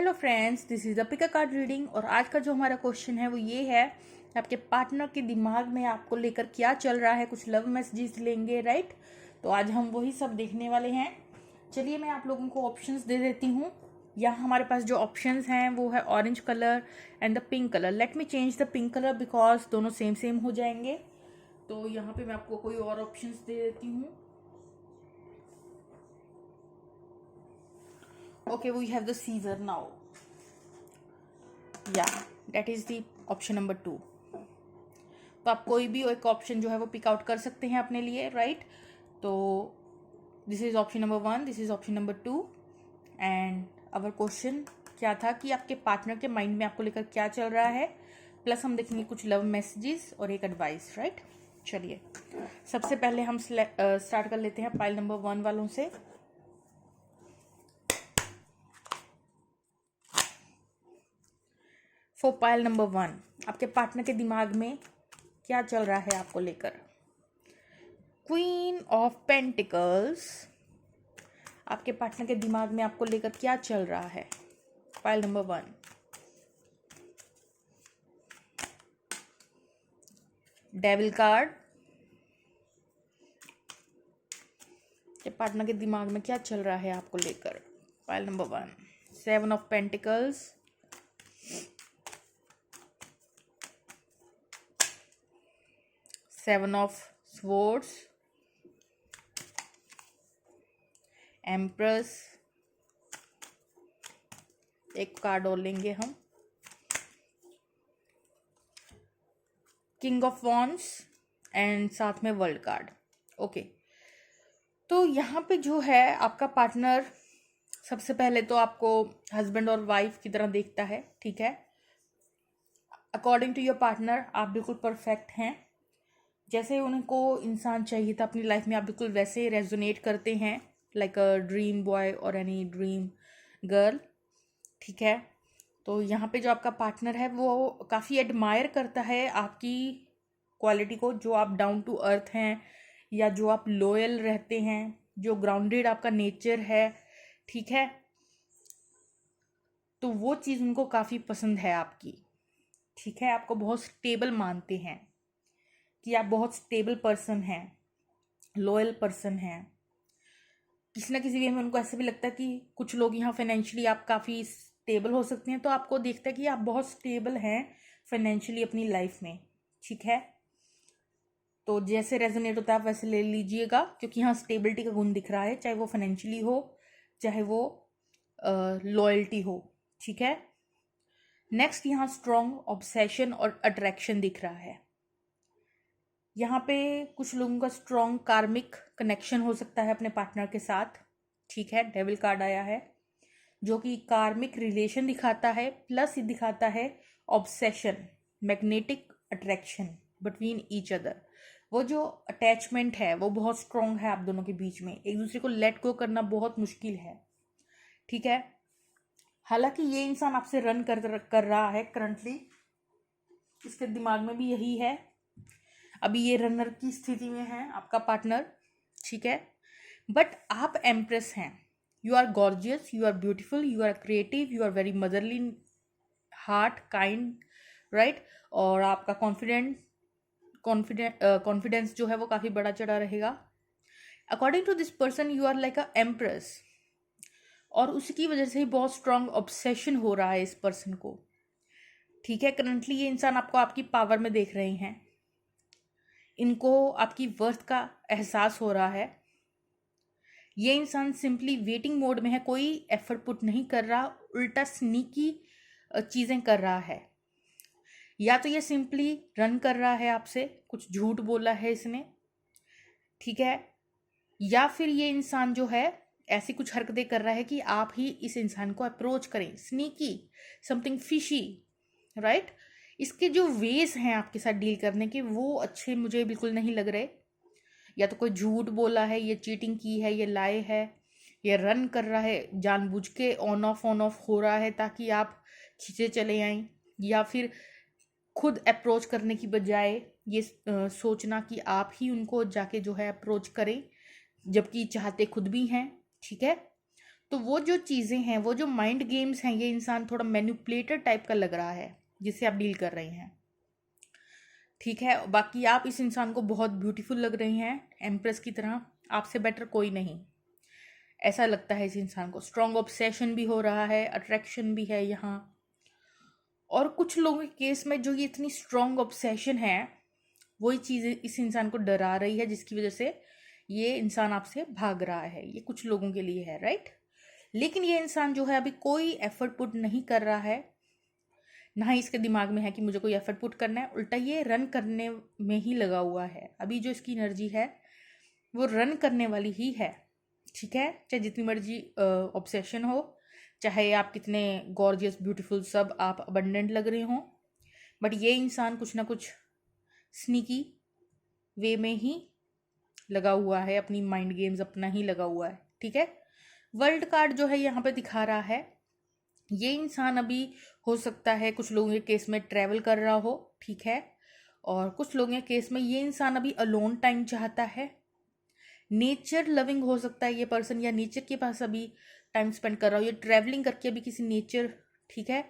Hello friends, this is the pick a card reading. और आज का जो हमारा क्वेश्चन है वो ये है कि आपके पार्टनर के दिमाग में आपको लेकर क्या चल रहा है। कुछ लव मैसेजेस लेंगे, राइट? तो आज हम वही सब देखने वाले हैं। चलिए मैं आप लोगों को ऑप्शंस दे देती हूँ। यहाँ हमारे पास जो ऑप्शंस हैं वो है orange colour and the pink colour. Let me change the pink colour because दोनों सेम सेम हो जाएंगे। तो यहाँ पे मैं आपको कोई और ऑप्शंस दे देती हूँ। Okay, we have the Caesar now. Yeah, that is the option number 2. तो आप कोई भी एक ऑप्शन जो है वो पिक आउट कर सकते हैं अपने लिए, राइट? तो this is option number 1, this is option number 2 and our question क्या था कि आपके पार्टनर के माइंड में आपको लेकर क्या चल रहा है, प्लस हम देखेंगे कुछ लव मैसेजेस और एक एडवाइस, राइट? चलिए सबसे पहले हम स्टार्ट कर लेते हैं पाइल नंबर 1 वालों से। फॉर पाइल नंबर 1, आपके पार्टनर के दिमाग में क्या चल रहा है आपको लेकर। क्वीन ऑफ पेंटिकल्स, आपके पार्टनर के दिमाग में आपको लेकर क्या चल रहा है। Pile number 1। डेविल कार्ड, आपके पार्टनर के दिमाग में क्या चल रहा है आपको लेकर। Pile number 1। 7 of pentacles, Seven of Swords, Empress, एक कार्ड और लेंगे हम, किंग ऑफ वॉन्ड्स एंड साथ में वर्ल्ड कार्ड। ओके, तो यहाँ पे जो है आपका पार्टनर सबसे पहले तो आपको हस्बैंड और वाइफ की तरह देखता है, ठीक है? अकॉर्डिंग टू योर पार्टनर आप बिल्कुल परफेक्ट हैं। जैसे उनको इंसान चाहिए था अपनी लाइफ में, आप बिल्कुल वैसे रेजोनेट करते हैं, लाइक अ ड्रीम बॉय और एनी ड्रीम गर्ल, ठीक है? तो यहाँ पे जो आपका पार्टनर है वो काफ़ी एडमायर करता है आपकी क्वालिटी को, जो आप डाउन टू अर्थ हैं या जो आप लॉयल रहते हैं, जो ग्राउंडेड आपका नेचर है, ठीक है? तो वो चीज़ उनको काफ़ी पसंद है आपकी, ठीक है? आपको बहुत स्टेबल मानते हैं कि आप बहुत स्टेबल पर्सन हैं, लॉयल पर्सन हैं। किसी ना किसी वे में उनको ऐसा भी लगता है कि कुछ लोग यहाँ फाइनेंशियली आप काफ़ी स्टेबल हो सकते हैं, तो आपको देखता है कि आप बहुत स्टेबल हैं फाइनेंशियली अपनी लाइफ में, ठीक है? तो जैसे रेजोनेट होता है आप वैसे ले लीजिएगा, क्योंकि यहाँ स्टेबिलिटी का गुण दिख रहा है, चाहे वो फाइनेंशियली हो चाहे वो लॉयल्टी हो, ठीक है? नेक्स्ट यहाँ स्ट्रॉन्ग ऑब्सेशन और अट्रैक्शन दिख रहा है। यहाँ पे कुछ लोगों का स्ट्रॉन्ग कार्मिक कनेक्शन हो सकता है अपने पार्टनर के साथ, ठीक है? डेविल कार्ड आया है जो कि कार्मिक रिलेशन दिखाता है, प्लस ये दिखाता है obsession, magnetic attraction between each other. वो जो अटैचमेंट है वो बहुत स्ट्रॉन्ग है आप दोनों के बीच में, एक दूसरे को लेट गो करना बहुत मुश्किल है, ठीक है? हालांकि ये इंसान आपसे रन कर रहा है करंटली, इसके दिमाग में भी यही है, अभी ये रनर की स्थिति में है आपका पार्टनर, ठीक है? बट आप एम्प्रेस हैं, you are gorgeous, you are beautiful, you are creative, you are very motherly heart, kind, right? और आपका कॉन्फिडेंस जो है वो काफ़ी बड़ा चढ़ा रहेगा। According to this person you are like a empress, और उसकी वजह से ही बहुत स्ट्रॉन्ग ऑब्सेशन हो रहा है इस पर्सन को, ठीक है? करंटली ये इंसान आपको आपकी पावर में देख रहे हैं, इनको आपकी वर्थ का एहसास हो रहा है। ये इंसान सिंपली वेटिंग मोड में है, कोई एफर्ट पुट नहीं कर रहा, उल्टा स्नीकी चीज़ें कर रहा है। या तो ये सिंपली रन कर रहा है आपसे, कुछ झूठ बोला है इसने, ठीक है? या फिर ये इंसान जो है ऐसी कुछ हरकतें कर रहा है कि आप ही इस इंसान को अप्रोच करें, स्नीकी, समथिंग फिशी, राइट? इसके जो वेज हैं आपके साथ डील करने के वो अच्छे मुझे बिल्कुल नहीं लग रहे। या तो कोई झूठ बोला है, ये चीटिंग की है, ये लाए है, ये रन कर रहा है, जानबूझ के ऑन ऑफ हो रहा है ताकि आप खींचे चले आएं, या फिर खुद अप्रोच करने की बजाय ये सोचना कि आप ही उनको जाके जो है अप्रोच करें, जबकि चाहते खुद भी हैं, ठीक है? तो वो जो चीज़ें हैं, वो जो माइंड गेम्स हैं, ये इंसान थोड़ा मैनिपुलेटर टाइप का लग रहा है जिससे आप डील कर रहे हैं। ठीक है, बाकी आप इस इंसान को बहुत ब्यूटीफुल लग रही हैं, एम्प्रेस की तरह, आपसे बेटर कोई नहीं, ऐसा लगता है इस इंसान को। स्ट्रॉन्ग ऑब्सेशन भी हो रहा है, अट्रैक्शन भी है यहाँ। और कुछ लोगों के केस में जो ये इतनी स्ट्रॉन्ग ऑब्सेशन है, वही चीज़ इस इंसान को डरा रही है, जिसकी वजह से ये इंसान आपसे भाग रहा है। ये कुछ लोगों के लिए है, राइट। लेकिन ये इंसान जो है अभी कोई एफर्ट पुट नहीं कर रहा है, ना ही इसके दिमाग में है कि मुझे कोई एफर्ट पुट करना है। उल्टा ये रन करने में ही लगा हुआ है। अभी जो इसकी एनर्जी है वो रन करने वाली ही है। ठीक है, चाहे जितनी मर्जी ऑब्सेशन हो, चाहे आप कितने गॉर्जियस ब्यूटीफुल सब आप अबंडेंट लग रहे हों, बट ये इंसान कुछ ना कुछ स्नीकी वे में ही लगा हुआ है, अपनी माइंड गेम्स अपना ही लगा हुआ है। ठीक है, वर्ल्ड कार्ड जो है यहाँ पे दिखा रहा है, ये इंसान अभी हो सकता है कुछ लोगों के केस में ट्रैवल कर रहा हो। ठीक है, और कुछ लोगों के केस में ये इंसान अभी अलोन टाइम चाहता है। नेचर लविंग हो सकता है ये पर्सन, या नेचर के पास अभी टाइम स्पेंड कर रहा हो, ये ट्रैवलिंग करके अभी किसी नेचर। ठीक है,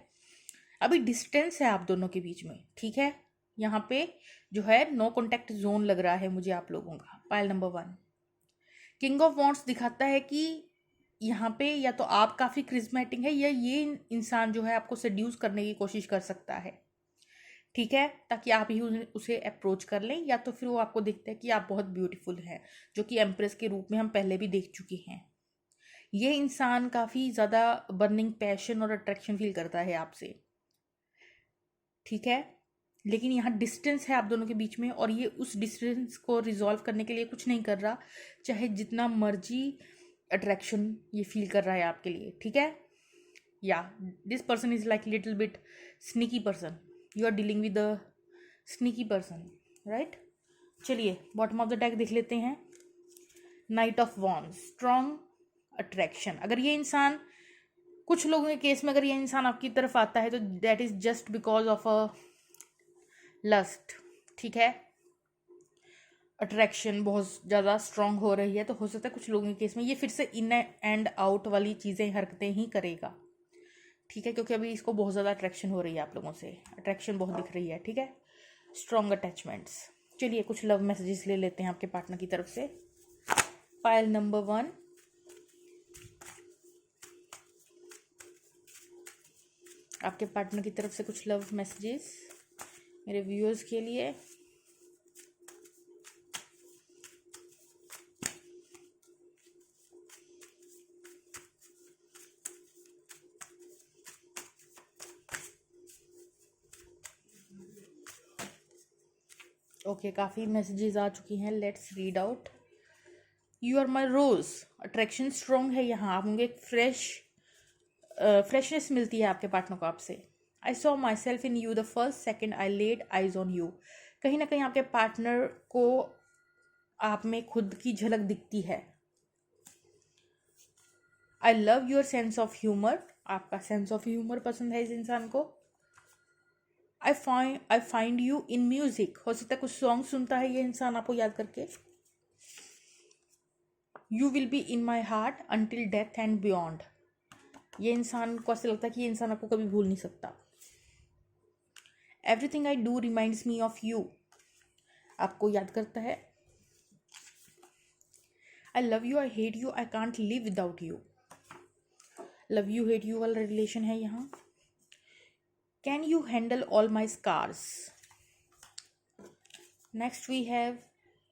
अभी डिस्टेंस है आप दोनों के बीच में। ठीक है, यहाँ पे जो है नो कॉन्टैक्ट जोन लग रहा है मुझे आप लोगों का। Pile number 1 king of wands दिखाता है कि यहाँ पे या तो आप काफ़ी क्रिस्मेटिक है, या ये इंसान जो है आपको सेड्यूस करने की कोशिश कर सकता है। ठीक है, ताकि आप ही उसे अप्रोच कर लें, या तो फिर वो आपको देखता है कि आप बहुत ब्यूटीफुल हैं, जो कि एम्प्रेस के रूप में हम पहले भी देख चुके हैं। ये इंसान काफ़ी ज़्यादा बर्निंग पैशन और अट्रैक्शन फील करता है आपसे। ठीक है, लेकिन यहाँ डिस्टेंस है आप दोनों के बीच में, और ये उस डिस्टेंस को रिजॉल्व करने के लिए कुछ नहीं कर रहा, चाहे जितना मर्जी अट्रैक्शन ये फील कर रहा है आपके लिए। ठीक है, या this person is like little bit sneaky person, you are dealing with the sneaky person, right. चलिए बॉटम ऑफ द डेक देख लेते हैं। Knight of wands, strong attraction. अगर ये इंसान, कुछ लोगों के केस में अगर ये इंसान आपकी तरफ आता है तो that is just because of a lust. ठीक है, अट्रैक्शन बहुत ज़्यादा स्ट्रांग हो रही है, तो हो सकता है कुछ लोगों के केस में ये फिर से इन एंड आउट वाली चीज़ें, हरकतें ही करेगा। ठीक है, क्योंकि अभी इसको बहुत ज़्यादा अट्रैक्शन हो रही है आप लोगों से, अट्रैक्शन बहुत दिख रही है। ठीक है, स्ट्रॉन्ग अटैचमेंट्स। चलिए कुछ लव मैसेजेस ले लेते हैं आपके पार्टनर की तरफ से। पाइल नंबर 1 आपके पार्टनर की तरफ से कुछ लव मैसेजेस मेरे व्यूअर्स के लिए। ओके, काफ़ी मैसेजेस आ चुकी हैं, let's read out. You are my rose, attraction strong है यहाँ, आप मुझे एक फ्रेशनेस मिलती है आपके पार्टनर को आपसे। I saw myself in you the first second I laid eyes on you. कहीं ना कहीं आपके पार्टनर को आप में खुद की झलक दिखती है। I love your sense of humour, आपका सेंस ऑफ ह्यूमर पसंद है इस इंसान को। I find you in music, हो सकता है कुछ सॉन्ग सुनता है ये इंसान आपको याद करके। You will be in my heart until death and beyond, ये इंसान को ऐसा लगता है कि ये इंसान आपको कभी भूल नहीं सकता। Everything I do reminds me of you, आपको याद करता है। I love you, I hate you, I can't live without you, love you hate you वाला रिलेशन है यहाँ। Can you handle all my scars. Next we have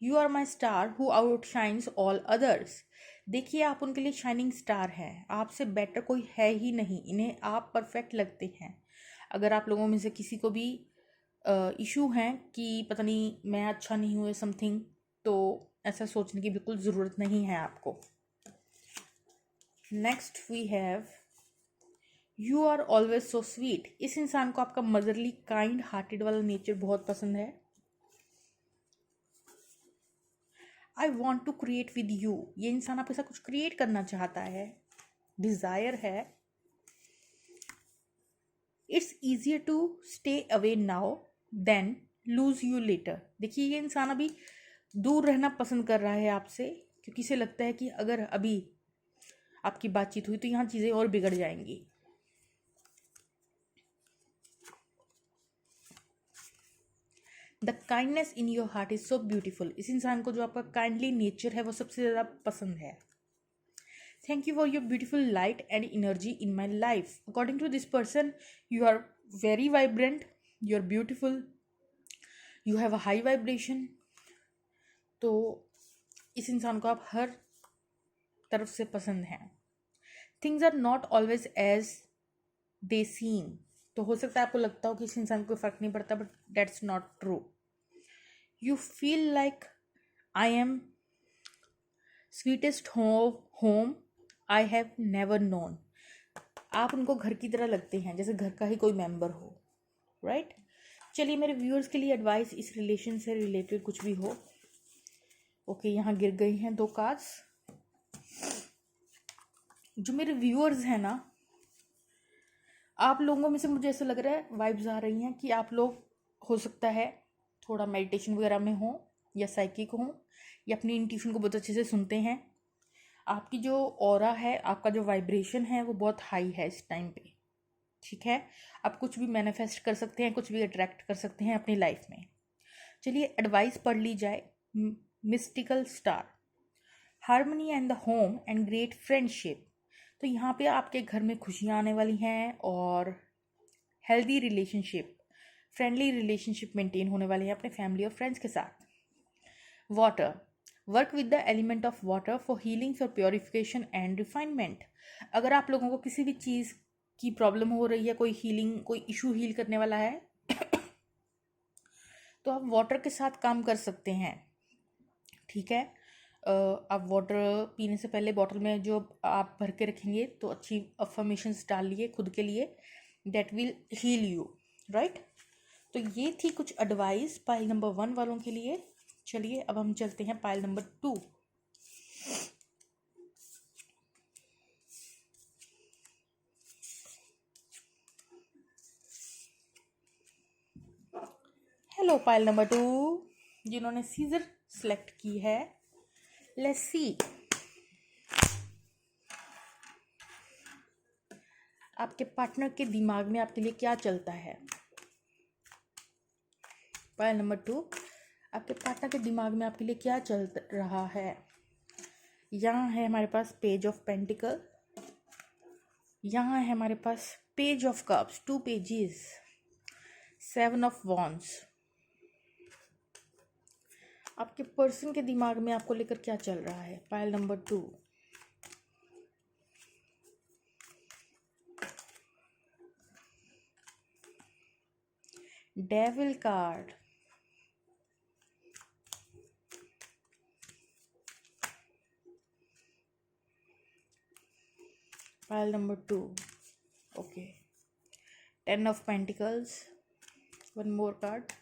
you are my star who outshines all others. देखिए आप उनके लिए shining star हैं, आपसे better कोई है ही नहीं, इन्हें आप परफेक्ट लगते हैं। अगर आप लोगों में से किसी को भी इशू हैं कि पता नहीं मैं अच्छा नहीं हूँ समथिंग, तो ऐसा सोचने की बिल्कुल ज़रूरत नहीं है आपको। Next we have you are always so sweet. इस इंसान को आपका मदरली काइंड हार्टेड वाला नेचर बहुत पसंद है। I want to create with you, ये इंसान आपके साथ कुछ क्रिएट करना चाहता है, डिज़ायर है। It's easier to stay away now than lose you later. देखिए ये इंसान अभी दूर रहना पसंद कर रहा है आपसे, क्योंकि इसे लगता है कि अगर अभी आपकी बातचीत हुई तो यहाँ चीज़ें और बिगड़ जाएंगी। The kindness in your heart is so beautiful. इस इंसान को जो आपका काइंडली नेचर है वो सबसे ज़्यादा पसंद है। Thank you for your beautiful light and energy in my life. According to this person you are very vibrant, you are beautiful, you have a high vibration. तो इस इंसान को आप हर तरफ से पसंद हैं। Things are not always as they seem. तो हो सकता है आपको लगता हो कि इस इंसान को फ़र्क नहीं पड़ता, but that's not true. You feel like I am sweetest home I have never known. आप उनको घर की तरह लगते हैं, जैसे घर का ही कोई मेंबर हो, राइट? चलिए मेरे व्यूअर्स के लिए एडवाइस इस रिलेशन से रिलेटेड कुछ भी हो। ओके, यहाँ गिर गई हैं 2 कार्ड्स। जो मेरे व्यूअर्स हैं ना, आप लोगों में से मुझे ऐसा लग रहा है, वाइब्स आ रही हैं कि आप लोग हो सकता है थोड़ा मेडिटेशन वगैरह में हो या साइकिक हो या अपनी इंट्यूशन को बहुत अच्छे से सुनते हैं। आपकी जो ऑरा है, आपका जो वाइब्रेशन है वो बहुत हाई है इस टाइम पे, ठीक है? आप कुछ भी मैनिफेस्ट कर सकते हैं, कुछ भी अट्रैक्ट कर सकते हैं अपनी लाइफ में। चलिए एडवाइस पढ़ ली जाए। Mystical star, harmony and the home and great friendship. तो यहाँ पे आपके घर में खुशियाँ आने वाली हैं और healthy relationship, friendly relationship maintain होने वाले हैं अपने फैमिली और फ्रेंड्स के साथ। Water, work with the element of water for healing, for purification and refinement. अगर आप लोगों को किसी भी चीज़ की प्रॉब्लम हो रही है, कोई हीलिंग, कोई इशू हील करने वाला है तो आप वाटर के साथ काम कर सकते हैं, ठीक है? आप वाटर पीने से पहले बॉटल में जो आप भर के रखेंगे तो अच्छी अफर्मेशंस डालिए खुद के लिए, that will heal you, right? तो ये थी कुछ एडवाइस पाइल नंबर 1 वालों के लिए। चलिए अब हम चलते हैं pile number 2। Hello pile number 2, जिन्होंने सीजर सेलेक्ट की है। लेट्स सी आपके पार्टनर के दिमाग में आपके लिए क्या चलता है। पाइल नंबर 2, आपके पार्टनर के दिमाग में आपके लिए क्या चल रहा है। यहाँ है हमारे पास पेज ऑफ पेंटिकल, यहाँ है हमारे पास page of cups, 2 pages, 7 of wands. आपके पर्सन के दिमाग में आपको लेकर क्या चल रहा है। Pile number 2, devil card, pile number 2, okay, 10 of pentacles, 1 more card,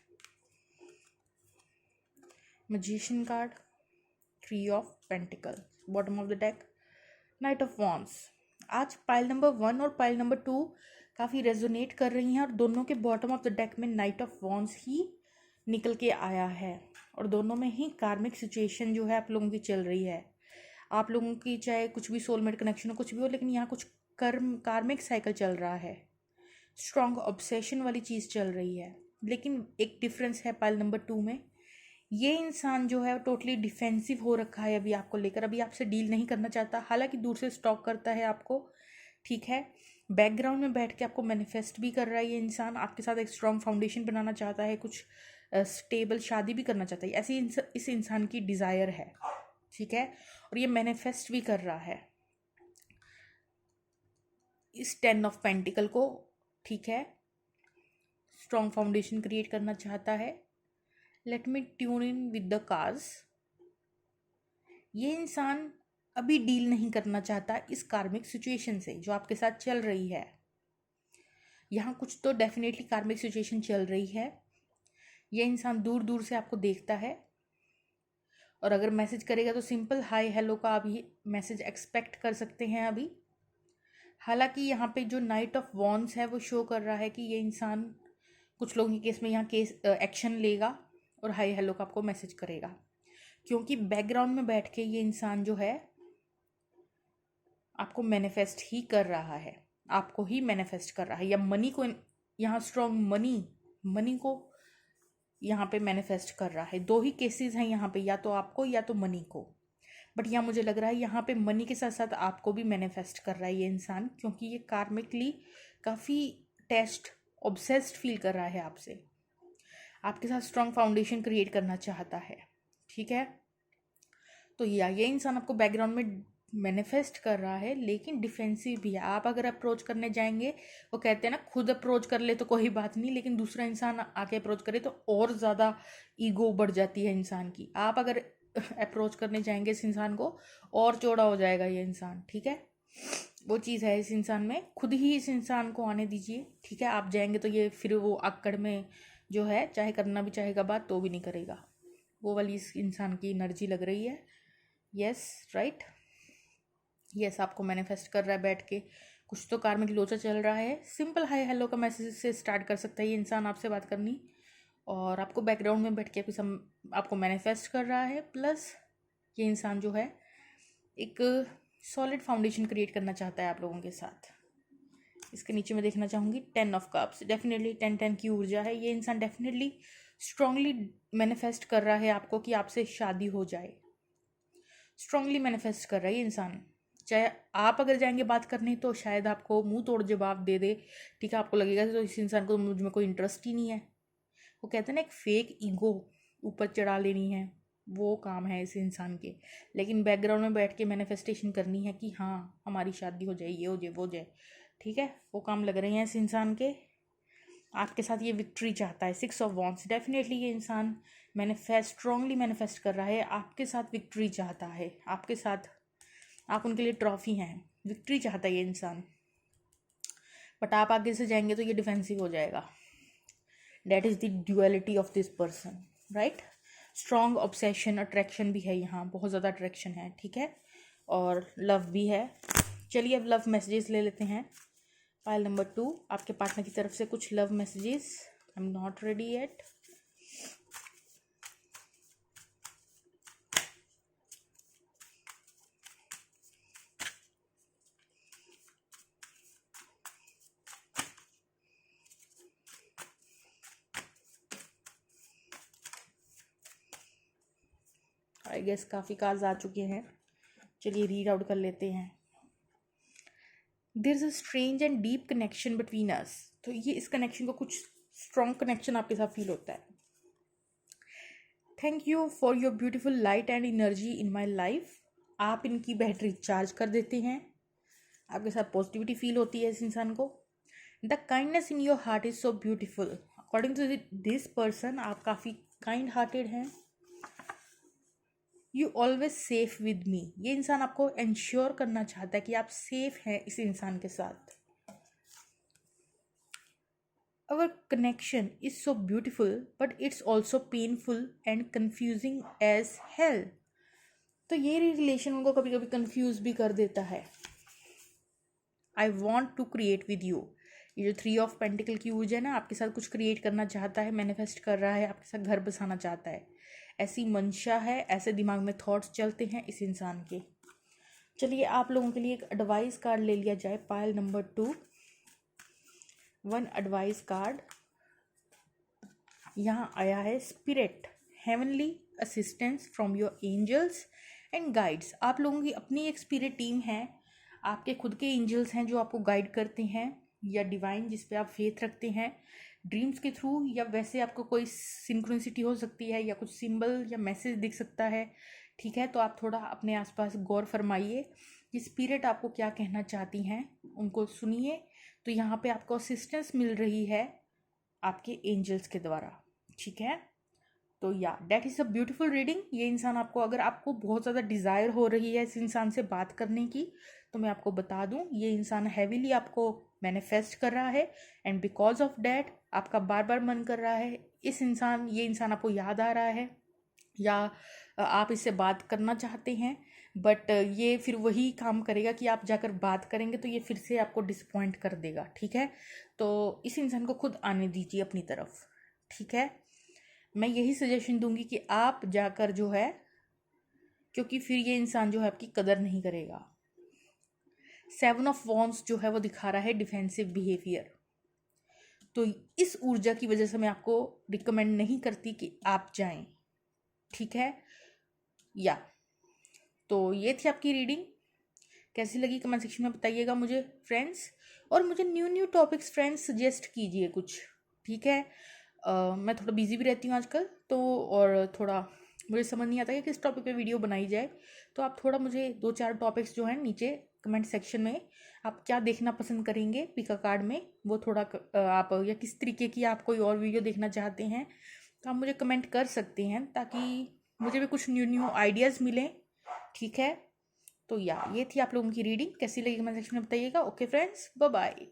magician card, 3 of pentacle, bottom of the deck, knight of wands. आज पाइल नंबर 1 और पाइल नंबर 2 काफ़ी रेजोनेट कर रही हैं और दोनों के बॉटम ऑफ द डेक में नाइट ऑफ वॉन्ड्स ही निकल के आया है और दोनों में ही कार्मिक सिचुएशन जो है आप लोगों की चल रही है। आप लोगों की चाहे कुछ भी सोलमेट कनेक्शन हो, कुछ भी हो, लेकिन यहाँ कुछ कार्मिक साइकिल चल रहा है, स्ट्रॉन्ग ऑब्सेशन वाली चीज़ चल रही है। लेकिन एक डिफरेंस है पाइल नंबर 2 में, ये इंसान जो है टोटली डिफेंसिव हो रखा है अभी आपको लेकर, अभी आपसे डील नहीं करना चाहता, हालांकि दूर से स्टॉक करता है आपको, ठीक है? बैकग्राउंड में बैठ के आपको मैनिफेस्ट भी कर रहा है ये इंसान, आपके साथ एक स्ट्रॉन्ग फाउंडेशन बनाना चाहता है, कुछ स्टेबल शादी भी करना चाहता है, ऐसी इस इंसान की डिज़ायर है, ठीक है? और ये मैनिफेस्ट भी कर रहा है इस 10 ऑफ पेंटिकल को, ठीक है? स्ट्रॉन्ग फाउंडेशन क्रिएट करना चाहता है। Let me tune in with the cards. ये इंसान अभी डील नहीं करना चाहता इस कार्मिक सिचुएशन से जो आपके साथ चल रही है। यहाँ कुछ तो डेफिनेटली कार्मिक सिचुएशन चल रही है। ये इंसान दूर दूर से आपको देखता है और अगर मैसेज करेगा तो सिंपल हाय हेलो का आप ये मैसेज एक्सपेक्ट कर सकते हैं अभी। हालांकि यहाँ पे जो नाइट ऑफ वॉन्ड्स है वो शो कर रहा है कि ये इंसान कुछ लोगों के केस में यहाँ केस एक्शन लेगा और हाय हेलो का आपको मैसेज करेगा, क्योंकि बैकग्राउंड में बैठ के ये इंसान जो है आपको मैनिफेस्ट ही कर रहा है, आपको ही मैनिफेस्ट कर रहा है, या मनी को यहाँ स्ट्रॉन्ग मनी को यहाँ पे मैनिफेस्ट कर रहा है। दो ही केसेस हैं यहाँ पे, या तो आपको या तो मनी को। बट यहाँ मुझे लग रहा है यहाँ पे मनी के साथ साथ आपको भी मैनिफेस्ट कर रहा है ये इंसान, क्योंकि ये कार्मिकली काफ़ी टेस्ट ऑब्सेस्ड फील कर रहा है आपसे, आपके साथ स्ट्रॉन्ग फाउंडेशन क्रिएट करना चाहता है। ठीक है, तो ये इंसान आपको बैकग्राउंड में मैनिफेस्ट कर रहा है, लेकिन डिफेंसिव भी है। आप अगर अप्रोच करने जाएंगे, वो कहते हैं ना, खुद अप्रोच कर ले तो कोई बात नहीं, लेकिन दूसरा इंसान आके अप्रोच करे तो और ज़्यादा ईगो बढ़ जाती है इंसान की। आप अगर अप्रोच करने जाएंगे इस इंसान को, और चौड़ा हो जाएगा ये इंसान। ठीक है, वो चीज़ है इस इंसान में, खुद ही इस इंसान को आने दीजिए। ठीक है, आप जाएंगे तो ये फिर वो अक्कड़ में जो है, चाहे करना भी चाहेगा बात तो भी नहीं करेगा, वो वाली इस इंसान की एनर्जी लग रही है। यस, राइट, यस, आपको मैनिफेस्ट कर रहा है बैठ के। कुछ तो कार में लोचा चल रहा है। सिंपल हाय हेलो का मैसेज से स्टार्ट कर सकता है ये इंसान आपसे बात करनी, और आपको बैकग्राउंड में बैठ के कुछ आपको मैनिफेस्ट कर रहा है। प्लस ये इंसान जो है एक सॉलिड फाउंडेशन क्रिएट करना चाहता है आप लोगों के साथ। इसके नीचे मैं देखना चाहूँगी 10 ऑफ कप्स, डेफिनेटली 10 की ऊर्जा है। ये इंसान डेफिनेटली स्ट्रांगली मैनिफेस्ट कर रहा है आपको कि आपसे शादी हो जाए, स्ट्रांगली मैनिफेस्ट कर रहा है ये इंसान। चाहे आप अगर जाएंगे बात करने तो शायद आपको मुंह तोड़ जवाब दे दे। ठीक है, आपको लगेगा तो इस इंसान को मुझ में कोई इंटरेस्ट ही नहीं है। वो कहते हैं ना, एक फेक ईगो ऊपर चढ़ा लेनी है, वो काम है इस इंसान के। लेकिन बैकग्राउंड में बैठ के मैनिफेस्टेशन करनी है कि हाँ हमारी शादी हो जाए, ये हो जाए, वो हो जाए। ठीक है, वो काम लग रहे हैं इस इंसान के। आपके साथ ये विक्ट्री चाहता है। 6 ऑफ वॉन्ड्स, डेफिनेटली ये इंसान स्ट्रांगली मैनिफेस्ट कर रहा है, आपके साथ विक्ट्री चाहता है, आपके साथ आप उनके लिए ट्रॉफी हैं, विक्ट्री चाहता है ये इंसान। बट आप आगे से जाएंगे तो ये डिफेंसिव हो जाएगा। That is the duality of this person, right. Strong obsession, attraction भी है यहाँ, बहुत ज़्यादा अट्रैक्शन है। ठीक है, और लव भी है। चलिए अब लव मैसेजेस ले लेते हैं। पाइल नंबर 2, आपके पार्टनर की तरफ से कुछ love messages. I am not ready yet. I guess काफ़ी कार्ड्स आ चुके हैं, चलिए रीड आउट कर लेते हैं। There is a strange and deep connection between us. तो ये इस कनेक्शन को कुछ स्ट्रॉन्ग कनेक्शन आपके साथ फील होता है। Thank you for your beautiful light and energy in my life. आप इनकी बैटरी चार्ज कर देते हैं, आपके साथ पॉजिटिविटी फील होती है इस इंसान को। The kindness in your heart is so beautiful. According to this person, आप काफ़ी काइंड हार्टेड हैं। You always safe with me. ये इंसान आपको इंश्योर करना चाहता है कि आप सेफ हैं इस इंसान के साथ। Our connection is so beautiful but it's also painful and confusing as hell. तो ये रिलेशन उनको कभी कभी कन्फ्यूज भी कर देता है। I want to create with you. ये जो 3 ऑफ पेंटिकल की ऊर्जा है ना, आपके साथ कुछ क्रिएट करना चाहता है, मैनिफेस्ट कर रहा है, आपके साथ घर बसाना चाहता है, ऐसी मंशा है, ऐसे दिमाग में थॉट्स चलते हैं इस इंसान के। चलिए आप लोगों के लिए एक एडवाइस कार्ड ले लिया जाए। पाइल नंबर 2, 1 एडवाइस कार्ड यहाँ आया है। Spirit, heavenly assistance from your angels and guides. आप लोगों की अपनी एक स्पिरिट टीम है, आपके खुद के एंजल्स हैं जो आपको गाइड करते हैं, या डिवाइन जिस पे आप फेथ रखते हैं, ड्रीम्स के थ्रू, या वैसे आपको कोई सिंक्रोनिसिटी हो सकती है, या कुछ सिंबल या मैसेज दिख सकता है। ठीक है, तो आप थोड़ा अपने आसपास गौर फरमाइए कि स्पिरिट आपको क्या कहना चाहती हैं, उनको सुनिए। तो यहाँ पे आपको असिस्टेंस मिल रही है आपके एंजल्स के द्वारा। ठीक है, तो या that is a beautiful reading. ये इंसान आपको, अगर आपको बहुत ज़्यादा डिज़ायर हो रही है इस इंसान से बात करने की, तो मैं आपको बता दूं, ये इंसान हैवीली आपको मैनिफेस्ट कर रहा है, एंड बिकॉज ऑफ डैट आपका बार बार मन कर रहा है। ये इंसान आपको याद आ रहा है, या आप इससे बात करना चाहते हैं, बट ये फिर वही काम करेगा कि आप जाकर बात करेंगे तो ये फिर से आपको डिसपॉइंट कर देगा। ठीक है, तो इस इंसान को खुद आने दीजिए अपनी तरफ। ठीक है, मैं यही सजेशन दूंगी कि आप जाकर जो है, क्योंकि फिर ये इंसान जो है आपकी कदर नहीं करेगा। सेवन ऑफ वॉन्ड्स जो है वो दिखा रहा है डिफेंसिव बिहेवियर। तो इस ऊर्जा की वजह से मैं आपको रिकमेंड नहीं करती कि आप जाएं, ठीक है। या तो ये थी आपकी रीडिंग, कैसी लगी कमेंट सेक्शन में बताइएगा मुझे फ्रेंड्स, और मुझे न्यू टॉपिक्स फ्रेंड्स सजेस्ट कीजिए कुछ, ठीक है। मैं थोड़ा बिजी भी रहती हूँ आजकल, तो और थोड़ा मुझे समझ नहीं आता कि किस टॉपिक पे वीडियो बनाई जाए, तो आप थोड़ा मुझे 2-4 टॉपिक्स जो हैं नीचे कमेंट सेक्शन में आप क्या देखना पसंद करेंगे पिका कार्ड में, वो थोड़ा आप, या किस तरीके की आप कोई और वीडियो देखना चाहते हैं तो आप मुझे कमेंट कर सकते हैं, ताकि मुझे भी कुछ न्यू आइडियाज़ मिलें, ठीक है। तो या ये थी आप लोगों की रीडिंग, कैसी लगी कमेंट सेक्शन में बताइएगा। Okay friends, bye bye.